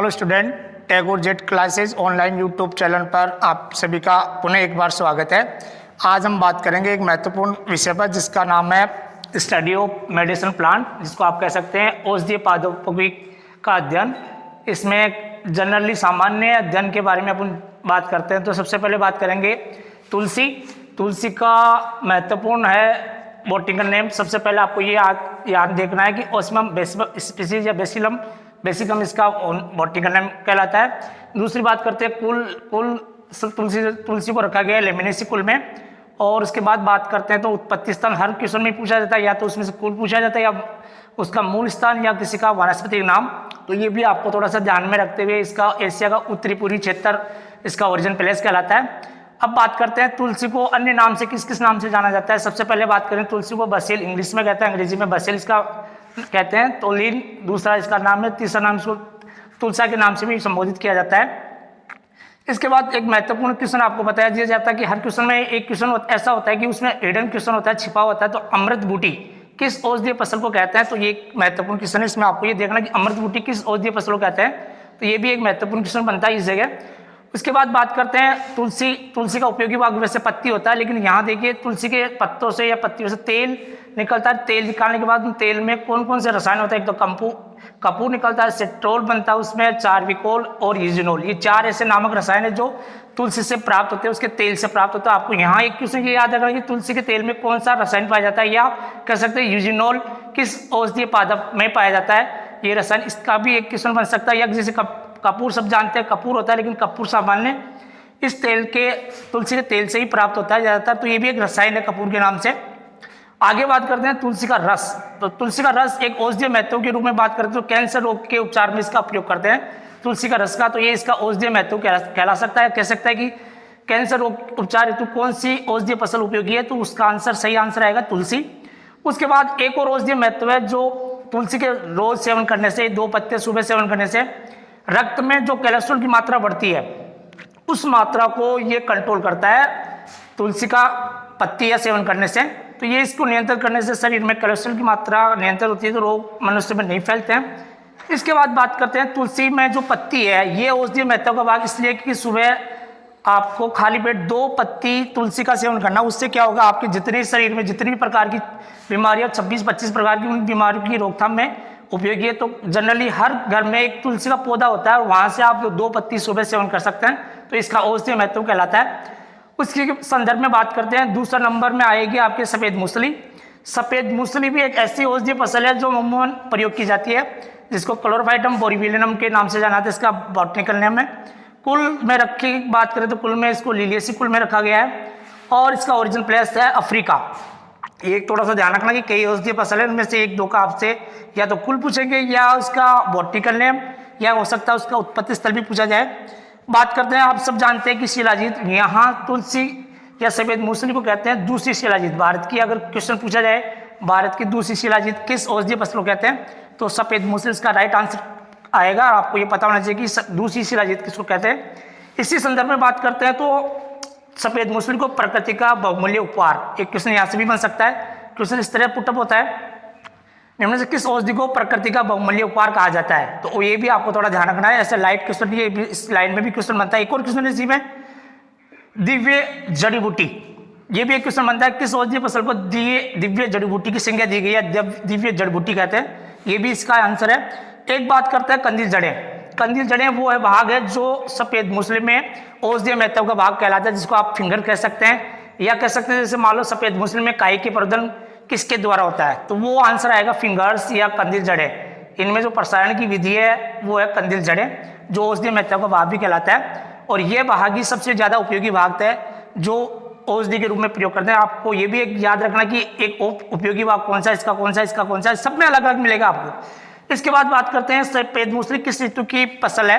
Hello student, Tagore jet classes online YouTube channel पर आप सभी का पुनः एक बार स्वागत है। आज हम बात करेंगे एक महत्वपूर्ण विषय पर जिसका नाम है स्टडी ऑफ मेडिसिन प्लांट, जिसको आप कह सकते हैं औषधीय पादपों का अध्ययन। इसमें जनरली सामान्य अध्ययन के बारे में अपन बात करते हैं। तो सबसे पहले बात करेंगे तुलसी। तुलसी का महत्वपूर्ण है बॉटनिकल नेम। सबसे पहले आपको ये याद देखना है कि ओस्मियम स्पीसीज या बेसिकम इसका बॉटनिकल नेम कहलाता है। दूसरी बात करते हैं कुल तुलसी को रखा गया है लेमिनेसी कुल में। और उसके बाद बात करते हैं तो उत्पत्ति स्थान हर क्वेश्चन में पूछा जाता है, या तो उसमें से कुल पूछा जाता है या उसका मूल स्थान या किसी का वानस्पतिक नाम। तो ये भी आपको थोड़ा सा ध्यान में रखते हुए इसका एशिया का उत्तरी पूर्वी क्षेत्र इसका ओरिजिन प्लेस कहलाता है। अब बात करते हैं तुलसी को अन्य नाम से किस किस नाम से जाना जाता है। सबसे पहले बात करें तुलसी को बसेल इंग्लिश में कहते हैं, अंग्रेजी में बसेल इसका कहते हैं। तोलिन दूसरा इसका नाम है। तीसरा नाम इसको तुलसा के नाम से भी संबोधित किया जाता है। इसके बाद एक महत्वपूर्ण क्वेश्चन आपको बताया दिया जाता है कि हर क्वेश्चन में एक क्वेश्चन ऐसा होता है कि उसमें हिडन क्वेश्चन होता है, छिपा होता है। तो अमृत बूटी किस औषधीय फसल को कहते हैं, तो ये एक महत्वपूर्ण क्वेश्चन है। इसमें आपको ये देखना कि अमृत बूटी किस औषधीय फसल को कहते हैं। तो ये भी एक महत्वपूर्ण क्वेश्चन बनता है इस जगह। उसके बाद बात करते हैं तुलसी का उपयोगी भाग वैसे पत्ती होता है, लेकिन यहाँ देखिए तुलसी के पत्तों से या पत्तियों से तेल निकलता है। तेल निकालने के बाद तेल में कौन कौन से रसायन होते हैं, एक तो कपूर निकलता है, सेट्रोल बनता है उसमें, चार्विकोल और यूजिनोल। ये चार ऐसे नामक रसायन है जो तुलसी से प्राप्त होते हैं, उसके तेल से प्राप्त होता है। आपको यहाँ एक क्वेश्चन ये याद रखना कि तुलसी के तेल में कौन सा रसायन पाया जाता है, या कह सकते हैं यूजिनोल किस औषधीय पादप में पाया जाता है ये रसायन। इसका भी एक क्वेश्चन बन सकता है। या जैसे कपूर सब जानते हैं कपूर होता है, लेकिन कपूर सामान्य इस तेल के तुलसी के तेल से ही प्राप्त होता है ज़्यादातर। तो ये भी एक रसायन है कपूर के नाम से। आगे बात करते हैं तुलसी का रस। तो तुलसी का रस एक औषधीय महत्व के रूप में बात करते हैं तो कैंसर रोग के उपचार में इसका प्रयोग करते हैं तुलसी का रस का। तो ये इसका औषधीय महत्व कहला सकता है। कह सकता है कि कैंसर रोग उपचार हेतु कौन सी औषधीय फसल उपयोगी है, तो उसका आंसर सही आंसर आएगा तुलसी। उसके बाद एक और औषधीय महत्व है जो तुलसी के रोज सेवन करने से, 2 पत्ते सुबह सेवन करने से रक्त में जो कोलेस्ट्रॉल की मात्रा बढ़ती है उस मात्रा को ये कंट्रोल करता है तुलसी का पत्ती या सेवन करने से। तो ये इसको नियंत्रण करने से शरीर में कोलेस्ट्रॉल की मात्रा नियंत्रित होती है, तो रोग मनुष्य में नहीं फैलते हैं। इसके बाद बात करते हैं तुलसी में जो पत्ती है ये औषधीय महत्व का भाग इसलिए कि सुबह आपको खाली पेट 2 पत्ती तुलसी का सेवन करना। उससे क्या होगा, आपके जितने शरीर में जितनी भी प्रकार की बीमारियां 26-25 प्रकार की उन बीमारियों की रोकथाम में उपयोगी है। तो जनरली हर घर में एक तुलसी का पौधा होता है और वहाँ से आप 2 पत्ती सुबह सेवन कर सकते हैं। तो इसका औषधीय महत्व कहलाता है। उसके संदर्भ में बात करते हैं, दूसरा नंबर में आएगी आपके सफ़ेद मूसली। सफ़ेद मूसली भी एक ऐसी औषधीय फसल है जो अमूमन प्रयोग की जाती है, जिसको क्लोरोफाइटम बोरिविलिनम के नाम से जाना जाता है। इसका बॉटनिकल नेम है। कुल में रखी बात करें तो कुल में इसको लिलियेसी कुल में रखा गया है और इसका ओरिजिन प्लेस है अफ्रीका। एक थोड़ा सा ध्यान रखना कि कई औषधीय फसल है, उनमें से 1-2 का आपसे या तो कुल पूछेंगे या उसका बॉटनिकल नेम, या हो सकता है उसका उत्पत्ति स्थल भी पूछा जाए। बात करते हैं, आप सब जानते हैं कि शिलाजीत, यहाँ तुलसी या सफेद मूसली को कहते हैं दूसरी शिलाजीत। भारत की अगर क्वेश्चन पूछा जाए भारत की दूसरी शिलाजीत किस औषधीय फसल को कहते हैं, तो सफेद मूसली इसका राइट आंसर आएगा। आपको ये पता होना चाहिए कि दूसरी शिलाजीत किसको कहते हैं। इसी संदर्भ में बात करते हैं तो सफेद मूसली को प्रकृति का बहुमूल्य उपहार, एक क्वेश्चन यहाँ से भी बन सकता है। क्वेश्चन इस तरह पुटअप होता है, निम्न से किस औषधि को प्रकृति का बहुमूल्य उपहार कहा जाता है। तो ये भी आपको थोड़ा ध्यान रखना है। ऐसे लाइट क्वेश्चन ये भी इस लाइन में भी क्वेश्चन बनता है। एक और क्वेश्चन इसी में दिव्य जड़ी बूटी, ये भी एक क्वेश्चन बनता है किस औषधीय फसल को दिव्य जड़ी बूटी की संज्ञा दी गई है, दिव्य जड़ी बूटी कहते हैं। ये भी इसका आंसर है। एक बात करते हैं कंदील जड़ें। कंदील जड़ें वो है भाग है जो सफेद मूसली में औषधीय महत्व का भाग कहलाता है, जिसको आप फिंगर कह सकते हैं या कह सकते हैं जैसे मान लो सफेद मूसली में काई के प्रवर्धन किसके द्वारा होता है, तो वो आंसर आएगा फिंगर्स या कंदील जड़ें। इनमें जो प्रसारण की विधि है वो है कंदील जड़ें, जो औषधीय महत्व का भाग भी कहलाता है। और ये भाग ही सबसे ज्यादा उपयोगी भाग है जो औषधि के रूप में प्रयोग करते हैं। आपको ये भी एक याद रखना कि एक उपयोगी भाग कौन सा, इसका कौन सा, इसका कौन सा, सब में अलग अलग मिलेगा आपको। इसके बाद बात करते हैं सफेद मूसली किस ऋतु की फसल है,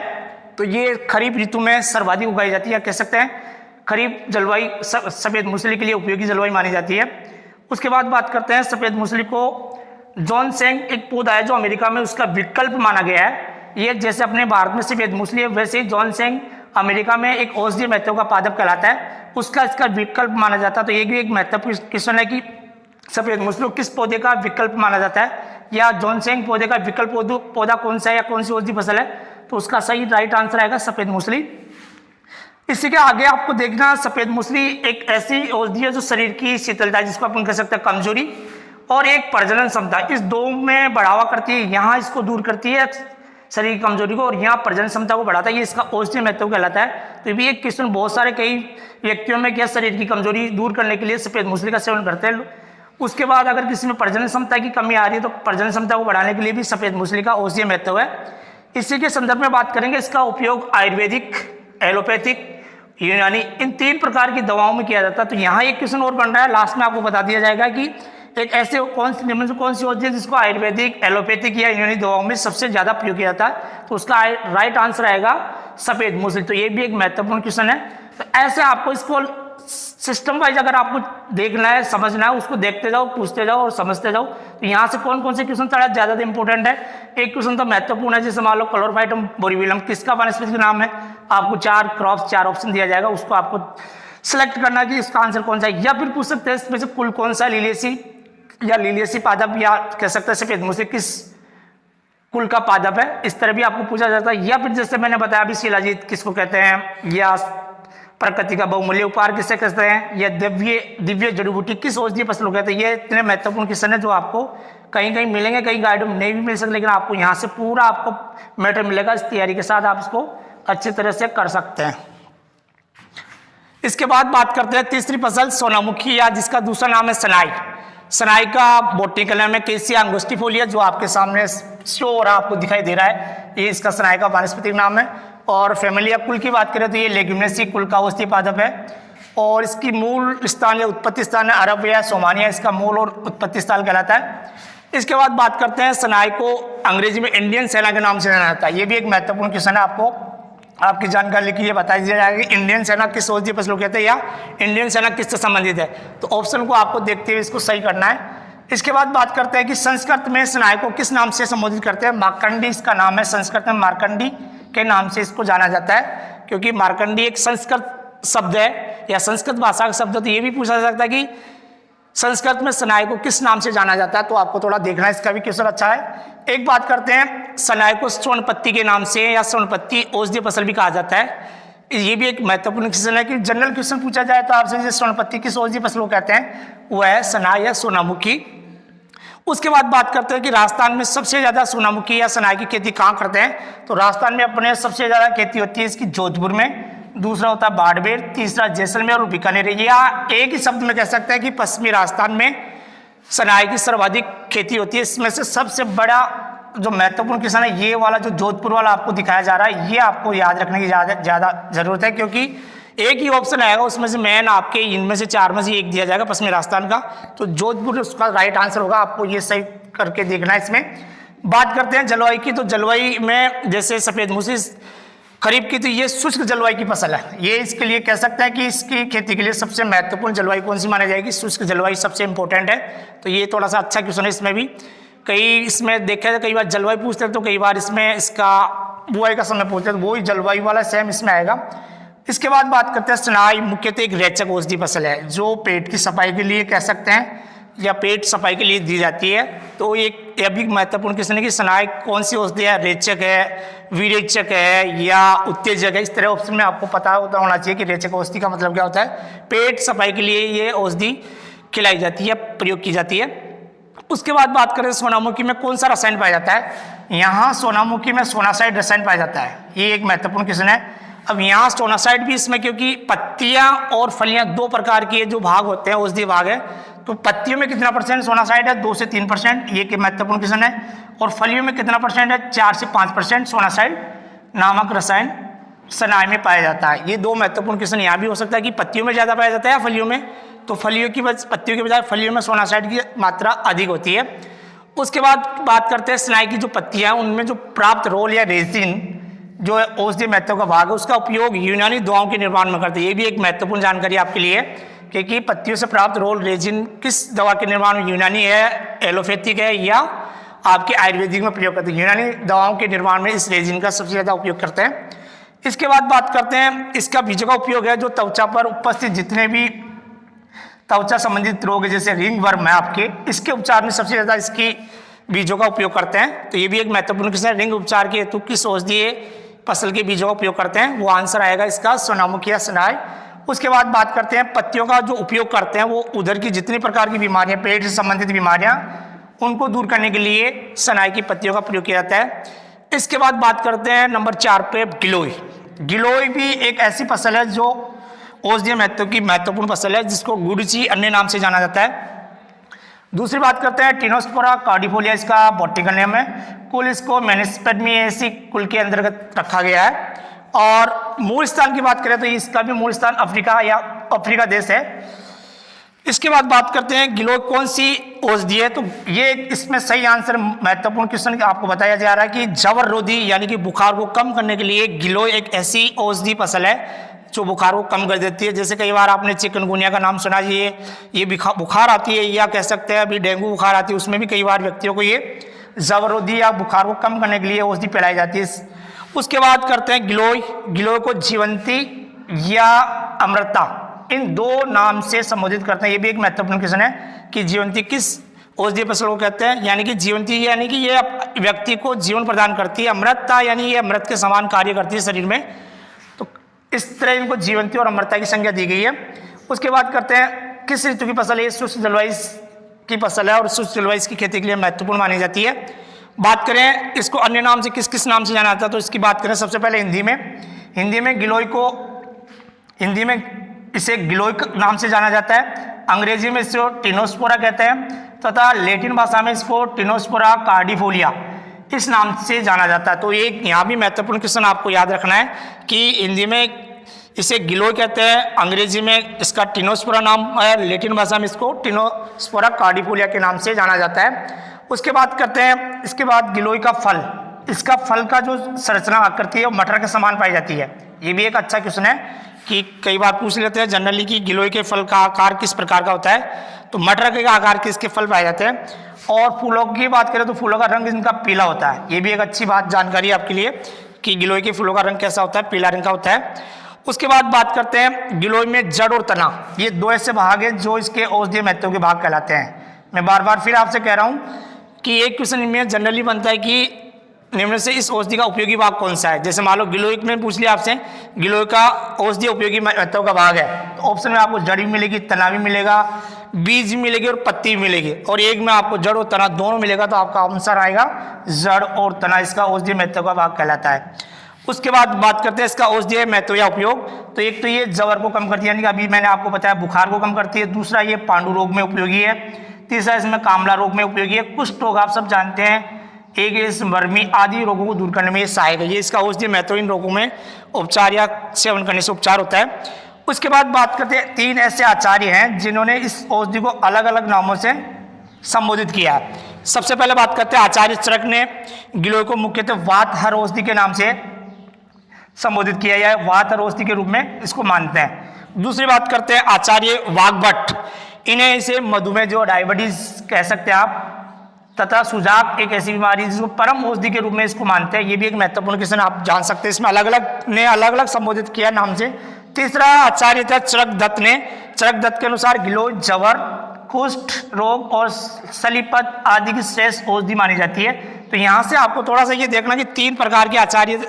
तो ये खरीफ ऋतु में सर्वाधिक उगाई जाती है, कह सकते हैं खरीफ जलवायु सफेद मूसली के लिए उपयोगी जलवायु मानी जाती है। उसके बाद बात करते हैं सफेद मूसली को जॉनसेंग एक पौधा है जो अमेरिका में उसका विकल्प माना गया है। ये जैसे अपने भारत में सफेद मूसली है वैसे ही जॉनसेंग अमेरिका में एक औषधीय महत्व का पादप कहलाता है, उसका इसका विकल्प माना जाता है। तो ये भी एक महत्वपूर्ण क्वेश्चन है कि सफेद मूसली किस पौधे का विकल्प माना जाता है, या जॉनसेंग पौधे का विकल्प पौधा कौन सा है या कौन सी औषधीय फसल है। तो उसका सही राइट आंसर आएगा सफ़ेद मूसली। इसी के आगे आपको देखना, सफ़ेद मूसली एक ऐसी औषधि है जो शरीर की शीतलता, जिसको अपन कह सकते हैं कमजोरी, और एक प्रजनन क्षमता, इस दो में बढ़ावा करती है। यहाँ इसको दूर करती है शरीर की कमजोरी को, और यहाँ प्रजनन क्षमता को बढ़ाता है। ये इसका औषधीय महत्व कहलाता है। तो ये भी एक क्वेश्चन बहुत सारे कई व्यक्तियों में क्या शरीर की कमजोरी दूर करने के लिए सफ़ेद मूसली का सेवन करते हैं। उसके बाद अगर किसी में प्रजनन क्षमता की कमी आ रही है तो प्रजनन क्षमता को बढ़ाने के लिए भी सफ़ेद मूसली का औषधीय महत्व है। इसी के संदर्भ में बात करेंगे, इसका उपयोग आयुर्वेदिक, एलोपैथिक, यूनानी, इन 3 प्रकार की दवाओं में किया जाता है। तो यहाँ एक क्वेश्चन और बन रहा है, लास्ट में आपको बता दिया जाएगा कि एक ऐसे कौन सी औषधि है जिसको आयुर्वेदिक, एलोपैथिक या यूनानी दवाओं में सबसे ज़्यादा प्रयोग किया जाता है। तो उसका राइट आंसर आएगा सफ़ेद मूसली। तो ये भी एक महत्वपूर्ण क्वेश्चन है। तो ऐसे आपको इसको सिस्टम वाइज अगर आपको देखना है, समझना है, उसको देखते जाओ, पूछते जाओ और समझते जाओ। तो यहाँ से कौन कौन से क्वेश्चन थोड़ा ज़्यादा इंपॉर्टेंट है। एक क्वेश्चन तो महत्वपूर्ण है, जैसे मान लो क्लोरोफाइटम बोरिबिलम किसका वनस्पति नाम है। आपको 4 ऑप्शन दिया जाएगा, उसको आपको सिलेक्ट करना कि इसका आंसर कौन सा है। या फिर पूछ सकते हैं इसमें से कुल कौन सा लिलियेसी या लिलियेसी पादप, या कह सकते हैं सफ़ेद मूसली किस कुल का पादप है, इस तरह भी आपको पूछा जाता है। या फिर जैसे मैंने बताया अभी शिलाजीत किसको कहते हैं, या प्रकृति का बहुमूल्य उपहार किसे कहते हैं, या दिव्य जड़ी बूटी किस औषधीय फसल को कहते हैं। ये इतने महत्वपूर्ण क्वेश्चन है जो आपको कहीं कहीं मिलेंगे, कहीं गाइड में नहीं भी मिल सकते, लेकिन आपको यहाँ से पूरा आपको मैटर मिलेगा। इस तैयारी के साथ आप इसको अच्छी तरह से कर सकते हैं। इसके बाद बात करते हैं तीसरी फसल सोनामुखी, या जिसका दूसरा नाम है सनाई। सनाई का बॉटनिकल नाम है केसिया अंगुस्टिफोलिया, जो आपके सामने शो हो रहा आपको दिखाई दे रहा है। ये इसका सनाई का वानस्पतिक नाम है। और फैमिली या कुल की बात करें तो ये लेग्यूमिनेसी कुल का औषधीय पादप है। और इसकी मूल स्थान या उत्पत्ति स्थान है अरब या सोमानिया, इसका मूल और उत्पत्ति स्थल कहलाता है। इसके बाद बात करते हैं, सनाई को अंग्रेजी में इंडियन सेना के नाम से जाना जाता है। ये भी एक महत्वपूर्ण क्वेश्चन है, आपको आपकी जानकारी के लिए बता दिया जाएगा कि इंडियन सेना किस औषधीय फसल को कहते हैं, या इंडियन सेना किससे संबंधित है। तो ऑप्शन को आपको देखते हुए इसको सही करना है। इसके बाद बात करते हैं कि संस्कृत में सनाई को किस नाम से संबोधित करते हैं। मार्कंडी इसका नाम है, संस्कृत में मार्कंडी के नाम से इसको जाना जाता है, क्योंकि मार्कंडी एक संस्कृत शब्द है या संस्कृत भाषा का शब्द है। तो ये भी पूछा जा सकता है कि संस्कृत में सनाई को किस नाम से जाना जाता है, तो आपको थोड़ा देखना है, इसका भी क्वेश्चन अच्छा है। एक बात करते हैं, सनाई को स्वर्णपत्ती के नाम से या स्वर्णपत्ती औषधीय फसल भी कहा जाता है। ये भी एक महत्वपूर्ण क्वेश्चन है कि जनरल क्वेश्चन पूछा जाए तो आपसे स्वर्णपत्ती किस औषधीय फसल को कहते हैं, वह है सनाई या सोनामुखी। उसके बाद बात करते हैं कि राजस्थान में सबसे ज़्यादा सोनामुखी या सनाई की खेती कहाँ करते हैं। तो राजस्थान में अपने सबसे ज़्यादा खेती होती है इसकी जोधपुर में, दूसरा होता है बाड़मेर, तीसरा जैसलमेर और बीकानेर। या एक ही शब्द में कह सकते हैं कि पश्चिमी राजस्थान में सनाई की सर्वाधिक खेती होती है। इसमें से सबसे बड़ा जो महत्वपूर्ण किसान है, ये वाला जो जोधपुर वाला आपको दिखाया जा रहा है, ये आपको याद रखने की ज़्यादा जरूरत है, क्योंकि एक ही ऑप्शन आएगा उसमें से मेन आपके इनमें से 4 में से एक दिया जाएगा पश्चिमी राजस्थान का। तो जोधपुर उसका राइट आंसर होगा, आपको ये सही करके देखना है। इसमें बात करते हैं जलवायु की, तो जलवायु में जैसे सफ़ेद मूसली खरीफ की, तो ये शुष्क जलवायु की फसल है। ये इसके लिए कह सकते हैं कि इसकी खेती के लिए सबसे महत्वपूर्ण जलवायु कौन सी मानी जाएगी, शुष्क जलवायु सबसे इंपॉर्टेंट है। तो ये थोड़ा सा अच्छा क्वेश्चन है। इसमें भी इसमें देखा जाए कई बार जलवायु पूछते हैं, तो कई बार इसमें इसका बुआई का समय पूछते हैं, तो वही जलवायु वाला सेम इसमें आएगा। इसके बाद बात करते हैं, सनाई मुख्यतः एक रेचक औषधि फसल है जो पेट की सफाई के लिए कह सकते हैं या पेट सफाई के लिए दी जाती है। तो यह भी महत्वपूर्ण क्वेश्चन है कि सनाई कौन सी औषधि है, रेचक है, विरेचक है या उत्तेजक है। इस तरह ऑप्शन में आपको पता होना चाहिए कि रेचक औषधि का मतलब क्या होता है। पेट सफाई के लिए ये औषधि खिलाई जाती है, प्रयोग की जाती है। उसके बाद बात करें सोनामुखी में कौन सा रसायन पाया जाता है। यहाँ सोनामुखी में सोनासाइड रसायन पाया जाता है, ये एक महत्वपूर्ण क्वेश्चन है। अब यहाँ सोनासाइड भी इसमें, क्योंकि पत्तियां और फलियां 2 प्रकार के जो भाग होते हैं औषधि भाग है, तो पत्तियों में कितना परसेंट सोनासाइड है, 2 से 3%, ये कि महत्वपूर्ण क्वेश्चन है। और फलियों में कितना परसेंट है, 4 से 5% सोनासाइड नामक रसायन सनाई में पाया जाता है। ये 2 महत्वपूर्ण क्वेश्चन यहाँ भी हो सकता है कि पत्तियों में ज़्यादा पाया जाता है या फलियों में। तो पत्तियों के बजाय फलियों में सोनासाइड की मात्रा अधिक होती है। उसके बाद बात करते हैं सनाई की जो पत्तियाँ, उनमें जो प्राप्त रोल या रेजिन जो औषधि महत्व का भाग है, उसका उपयोग यूनानी दवाओं के निर्माण में करते हैं। ये भी एक महत्वपूर्ण जानकारी आपके लिए, क्योंकि पत्तियों से प्राप्त रोल रेजिन किस दवा के निर्माण में, यूनानी है, एलोपैथिक है या आपके आयुर्वेदिक में प्रयोग करते हैं। यूनानी दवाओं के निर्माण में इस रेजिन का सबसे ज़्यादा उपयोग करते हैं। इसके बाद बात करते हैं इसका बीजों का उपयोग है, जो त्वचा पर उपस्थित जितने भी त्वचा संबंधित रोग जैसे रिंग वर्म है आपके, इसके उपचार में सबसे ज़्यादा इसकी बीजों का उपयोग करते हैं। तो ये भी एक महत्वपूर्ण क्वेश्चन है, रिंग उपचार के हेतु किस औषधि फसल के बीजों का उपयोग करते हैं, वो आंसर आएगा इसका सोनामुखी या सनाई। उसके बाद बात करते हैं पत्तियों का जो उपयोग करते हैं, वो उधर की जितनी प्रकार की बीमारियां, पेट से संबंधित बीमारियां, उनको दूर करने के लिए सनाई की पत्तियों का प्रयोग किया जाता है। इसके बाद बात करते हैं नंबर 4 पे गिलोय। गिलोय भी एक ऐसी फसल है जो औषधीय महत्व की महत्वपूर्ण फसल है, जिसको गुड़ची अन्य नाम से जाना जाता है। दूसरी बात करते हैं टिनोस्पोरा कार्डिफोलिया, इसका बॉटनिकल नेम है। कुल इसको मेनिस्पेडमिएसी कुल के अंतर्गत रखा गया है। और मूल स्थान की बात करें तो इसका भी मूल स्थान अफ्रीका या अफ्रीका देश है। इसके बाद बात करते हैं गिलोय कौन सी औषधि है, तो ये इसमें सही आंसर महत्वपूर्ण क्वेश्चन आपको बताया जा रहा है कि जवर रोधी यानी कि बुखार को कम करने के लिए गिलोय एक ऐसी औषधि फसल है जो बुखार को कम कर देती है। जैसे कई बार आपने चिकनगुनिया का नाम सुना, ये बुखार आती है, या कह सकते हैं अभी डेंगू बुखार आती है, उसमें भी कई बार व्यक्तियों को ये जवरोधी या बुखार को कम करने के लिए औषधि पिलाई जाती है। उसके बाद करते हैं गिलोय को जीवंती या अमृता, इन दो नाम से संबोधित करते हैं। ये भी एक महत्वपूर्ण क्वेश्चन है कि जीवंती किस औषधीय फसल को कहते हैं, यानी कि जीवंती यानी कि ये व्यक्ति को जीवन प्रदान करती है, अमृता यानी ये अमृत के समान कार्य करती है शरीर में। तो इस तरह इनको जीवंती और अमृता की संज्ञा दी गई है। उसके बाद करते हैं किस ऋतु की फसल है, शुष्क जलवायु की फसल है और शुष्क जलवायु की खेती के लिए महत्वपूर्ण मानी जाती है। बात करें इसको अन्य नाम से किस किस नाम से जाना जाता है, तो इसकी बात करें सबसे पहले हिंदी में गिलोय को इसे गिलोय नाम से जाना जाता है। अंग्रेजी में इसको टिनोस्पोरा कहते हैं तथा लैटिन भाषा में इसको टिनोस्पोरा कार्डिफोलिया इस नाम से जाना जाता है। तो एक यहाँ भी महत्वपूर्ण क्वेश्चन आपको याद रखना है कि हिंदी में इसे गिलोय कहते हैं, अंग्रेजी में इसका टिनोस्पोरा नाम है, लैटिन भाषा में इसको टिनोस्पोरा कार्डिफोलिया के नाम से जाना जाता है। उसके बाद करते हैं इसके बाद गिलोय का फल, इसका फल का जो संरचना आकृति है वो मटर के समान पाई जाती है। ये भी एक अच्छा क्वेश्चन है कि कई बार पूछ लेते हैं जनरली कि गिलोय के फल का आकार किस प्रकार का होता है, तो मटर के आकार के इसके फल पाए जाते हैं। और फूलों की बात करें तो फूलों का रंग इनका पीला होता है। ये भी एक अच्छी बात जानकारी है आपके लिए कि गिलोय के फूलों का रंग कैसा होता है, पीला रंग का होता है। उसके बाद बात करते हैं गिलोय में जड़ और तना, ये दो ऐसे भाग हैं जो इसके औषधीय महत्व के भाग कहलाते हैं। मैं बार बार फिर आपसे कह रहा हूँ कि एक क्वेश्चन में जनरली बनता है कि निम्न से इस औषधि का उपयोगी भाग कौन सा है। जैसे मान लो गिलोय में पूछ लिया आपसे गिलोय का औषधि उपयोगी महत्व का भाग है, तो ऑप्शन में आपको जड़ भी मिलेगी, तना भी मिलेगा, बीज भी मिलेगी और पत्ती भी मिलेगी, और एक में आपको जड़ और तना दोनों मिलेगा। तो आपका आंसर आएगा जड़ और तना, इसका औषधि महत्व का भाग कहलाता है। उसके बाद बात करते हैं इसका औषधीय महत्व या उपयोग। तो एक तो ये जवर को कम करती है, यानी कि अभी मैंने आपको बताया बुखार को कम करती है। दूसरा ये पांडु रोग में उपयोगी है। तीसरा इसमें कामला रोग में उपयोगी है। कुष्ठ रोग आप सब जानते हैं, एड्स, वर्मी आदि रोगों को दूर करने में ये सहायक है। ये इसका औषधीय महत्व, इन रोगों में उपचार या सेवन करने से उपचार होता है। उसके बाद बात करते हैं 3 ऐसे आचार्य हैं जिन्होंने इस औषधि को अलग अलग नामों से संबोधित किया है। सबसे पहले बात करते हैं आचार्य चरक ने गिलोय को मुख्यतः वातहर औषधि के नाम से संबोधित किया है, वातहर औषधि के रूप में इसको मानते हैं। दूसरी बात करते हैं आचार्य वाग्भट, इन्हें इसे मधुमेह जो डायबिटीज कह सकते हैं आप, तथा सुजाक एक ऐसी बीमारी जिसको परम औषधि के रूप में इसको मानते हैं। ये भी एक महत्वपूर्ण क्वेश्चन आप जान सकते हैं, इसमें अलग अलग संबोधित किया नाम से। तीसरा आचार्य था चरक दत्त ने, चरक दत्त के अनुसार गिलोय जवर, कुष्ठ रोग और सलीपत आदि की श्रेष्ठ औषधि मानी जाती है। तो यहाँ से आपको थोड़ा सा ये देखना कि 3 प्रकार के आचार्य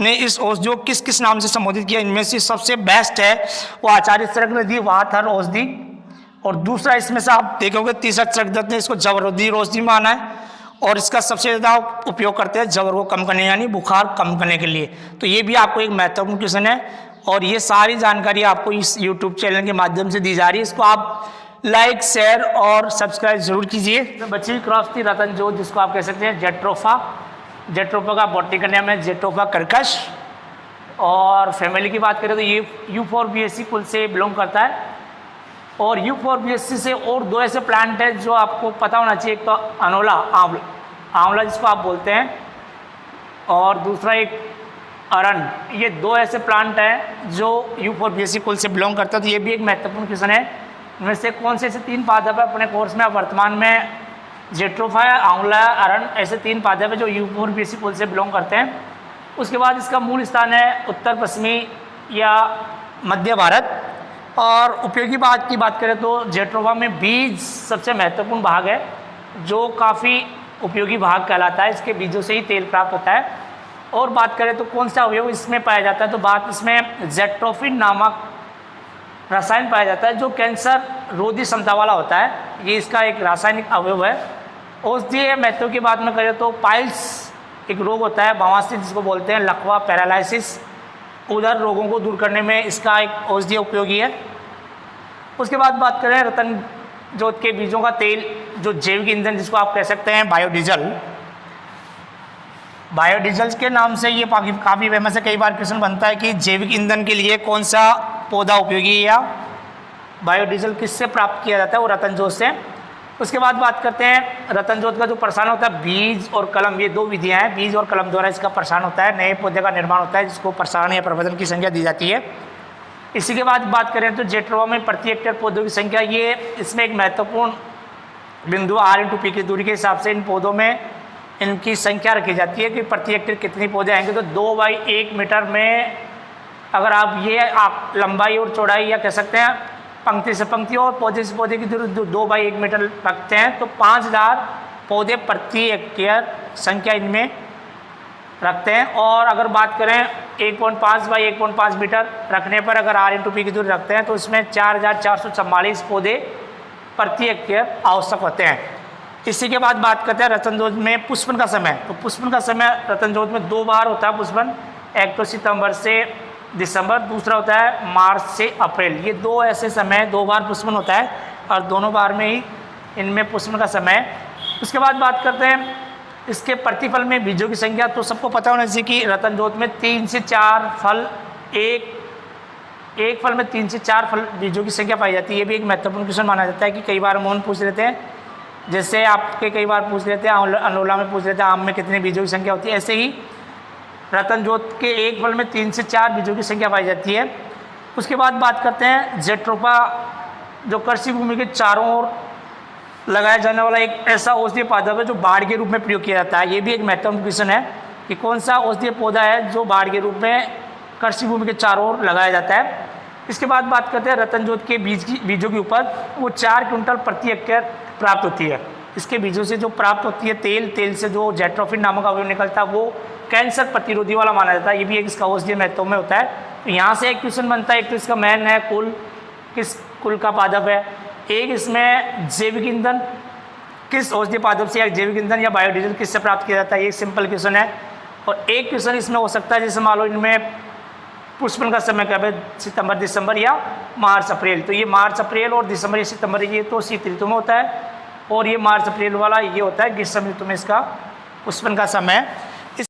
ने इस औषधि को किस किस नाम से संबोधित किया। इनमें से सबसे बेस्ट है वो आचार्य चरक ने दी वातहर औषधि, और दूसरा इसमें से आप देखोगे तीसरा चरक दत्त ने इसको जवरोधी औषधि माना है, और इसका सबसे ज़्यादा उपयोग करते हैं जवर को कम करने यानी बुखार कम करने के लिए। तो ये भी आपको एक महत्वपूर्ण क्वेश्चन है, और ये सारी जानकारी आपको इस यूट्यूब चैनल के माध्यम से दी जा रही है। इसको आप लाइक, शेयर और सब्सक्राइब जरूर कीजिए। तो बच्चे की क्रॉस थी रतन जो, जिसको आप कह सकते हैं जेट्रोफा का बॉटनिकल नेम है जेट्रोफा कर्कश। और फैमिली की बात करें तो ये यूफोर्बिएसी कुल से बिलोंग करता है। और यूफोर्बिएसी से और 2 ऐसे प्लांट है जो आपको पता होना चाहिए, एक तो अनोला आंवला जिसको आप बोलते हैं, और दूसरा एक अरन। ये 2 ऐसे प्लांट हैं जो यूफोर्बिएसी कुल से बिलोंग करता है। तो ये भी एक महत्वपूर्ण क्वेश्चन है, इनमें से कौन से ऐसे 3 पादप है अपने कोर्स में वर्तमान में जेट्रोफा, आंवला, अरन, ऐसे 3 पादप है जो यूफोर्बिएसी कुल से बिलोंग करते हैं। उसके बाद इसका मूल स्थान है उत्तर पश्चिमी या मध्य भारत। और उपयोगी बात की बात करें तो जेट्रोफा में बीज सबसे महत्वपूर्ण भाग है जो काफ़ी उपयोगी भाग कहलाता है, इसके बीजों से ही तेल प्राप्त होता है। और बात करें तो कौन सा अवयव इसमें पाया जाता है, तो बात इसमें जेट्रोफिन नामक रसायन पाया जाता है जो कैंसर रोधी क्षमता वाला होता है। ये इसका एक रासायनिक अवयव है। औषधीय महत्व की बात में करें तो पाइल्स एक रोग होता है, बवासीर जिसको बोलते हैं, लकवा, पैरालिसिस, उदर रोगों को दूर करने में इसका एक औषधीय उपयोगी है। उसके बाद बात करें रतन जोत के बीजों का तेल, जो जैविक ईंधन जिसको आप कह सकते हैं बायोडीजल। बायोडीजल के नाम से ये काफ़ी फेमस है। कई बार क्वेश्चन बनता है कि जैविक ईंधन के लिए कौन सा पौधा उपयोगी है या बायोडीजल किससे प्राप्त किया जाता है, वो रतन जोत से। उसके बाद बात करते हैं रतन जोत का जो प्रसारण होता है, बीज और कलम, ये दो विधियां हैं, बीज और कलम द्वारा इसका प्रसारण होता है, नए पौधे का निर्माण होता है जिसको प्रसारण या प्रवर्धन की संख्या दी जाती है। इसी के बाद बात करें तो जेट्रोफा में प्रति हेक्टेयर पौधों की संख्या, ये इसमें एक महत्वपूर्ण बिंदु R/P की दूरी के हिसाब से इन पौधों में इनकी संख्या रखी जाती है कि प्रति हेक्टेयर कितने पौधे आएंगे। तो 2/1 मीटर में अगर आप लंबाई और चौड़ाई या कह सकते हैं पंक्ति से पंक्ति और पौधे से पौधे की दूरी 2/1 मीटर रखते हैं तो 5000 पौधे प्रति हेक्टेयर संख्या इनमें रखते हैं। और अगर बात करें 1.5/1.5 मीटर रखने पर अगर R/P की दूरी रखते हैं तो इसमें 4444 पौधे प्रति हेक्टेयर आवश्यक होते हैं। इसी के बाद बात करते हैं रतन जोत में पुष्पन का समय। तो पुष्पन का समय रतन जोत में 2 बार होता है पुष्पन, एक तो सितंबर से दिसंबर, दूसरा होता है मार्च से अप्रैल। ये 2 ऐसे समय 2 बार पुष्पन होता है और दोनों बार में ही इनमें पुष्पन का समय है। उसके बाद बात करते हैं इसके प्रतिफल में बीजों की संख्या। तो सबको पता होना चाहिए कि रतन जोत में 3 से 4 फल, एक फल में 3 से 4 फल बीजों की संख्या पाई जाती है। ये भी एक महत्वपूर्ण क्वेश्चन माना जाता है कि कई बार मोहन पूछ लेते हैं, जैसे आपके कई बार पूछ लेते हैं, अनोला में पूछ लेते हैं आम में कितने बीजों की संख्या होती है, ऐसे ही रतन जोत के एक फल में 3 से 4 बीजों की संख्या पाई जाती है। उसके बाद बात करते हैं जेट्रोफा, जो कृषि भूमि के चारों ओर लगाया जाने वाला एक ऐसा औषधीय पादप है जो बाड़ के रूप में प्रयोग किया जाता है। ये भी एक महत्वपूर्ण क्वेश्चन है कि कौन सा औषधीय पौधा है जो बाड़ के रूप में कृषि भूमि के चारों ओर लगाया जाता है। इसके बाद बात करते हैं रतन जोत के बीजों की उपज, वो 4 क्विंटल प्रति हेक्टेयर प्राप्त होती है। इसके बीजों से जो प्राप्त होती है तेल से जो जेट्रोफिन नामक अवयव निकलता है वो कैंसर प्रतिरोधी वाला माना जाता है। ये भी एक इसका औषधीय महत्व में होता है। तो यहाँ से एक क्वेश्चन बनता है, एक तो इसका मैन है कुल, किस कुल का पादप है, एक इसमें जैविक ईंधन किस औषधीय पादप से या जैविक ईंधन या बायोडीजल किससे प्राप्त किया जाता है, ये सिंपल क्वेश्चन है। और एक क्वेश्चन इसमें हो सकता है जैसे मान लो इनमें पुष्पन का समय कब है, सितंबर दिसंबर या मार्च अप्रैल। तो ये मार्च अप्रैल और दिसंबर या सितंबर ये तो शीत ऋतु में होता है और ये मार्च अप्रैल वाला ये होता है ग्रीष्म ऋतु में इसका पुष्पन का समय।